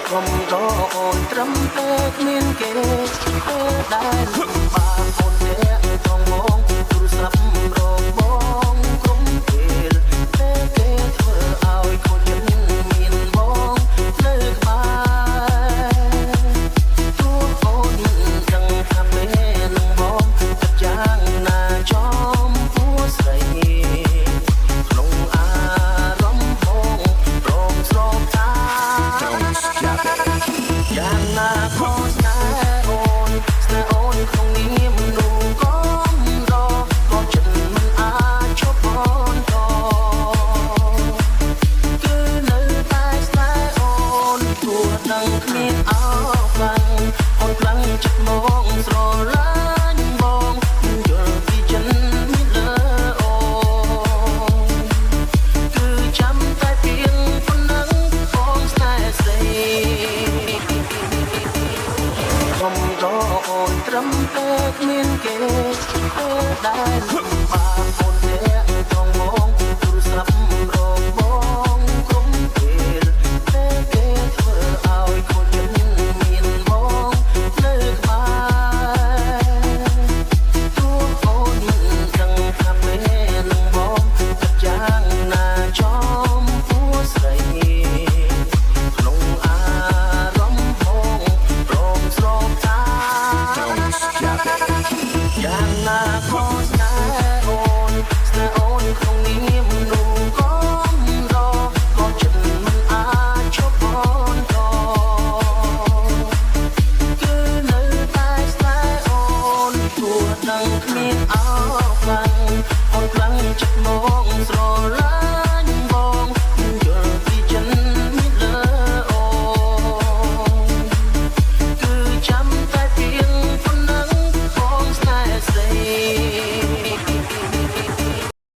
ខ្ញុំរកអូនត្រឹមតែគ្មានគេពេលដែលបានអូនទេក្នុងវងទូរស័ព្ទរកបងគ្រប់ពេលពេលគេធ្វើឲ្យខូចចិត្តមានបងនៅក្បែរទូអូនដឹងថាពេលនឹងបងចិត្តយ៉ាងណាចំពោះស្រីក្នុងអារម្មណ៍បងព្រមស្រោបតាយ៉ាងណាក៏ស្នេហ៍អូនស្នេហ៍អូនក្នុងនាមមនុស្សកំដរក៏ចិត្តមិនអាចឈប់បងតគឺនៅតែស្នេហ៍អូនទោះដឹងគ្មានអោខ្លាំងអូនខ្លាំងចិត្តមកស្រឡាញ់បងយល់ពីចិត្តមានលើអូនគឺចាំតែពីងប៉ុណ្ណឹងបងស្នេហ៍ស្រីខ្ញុំរកអូនត្រឹមតែគ្មានគេពេលដែល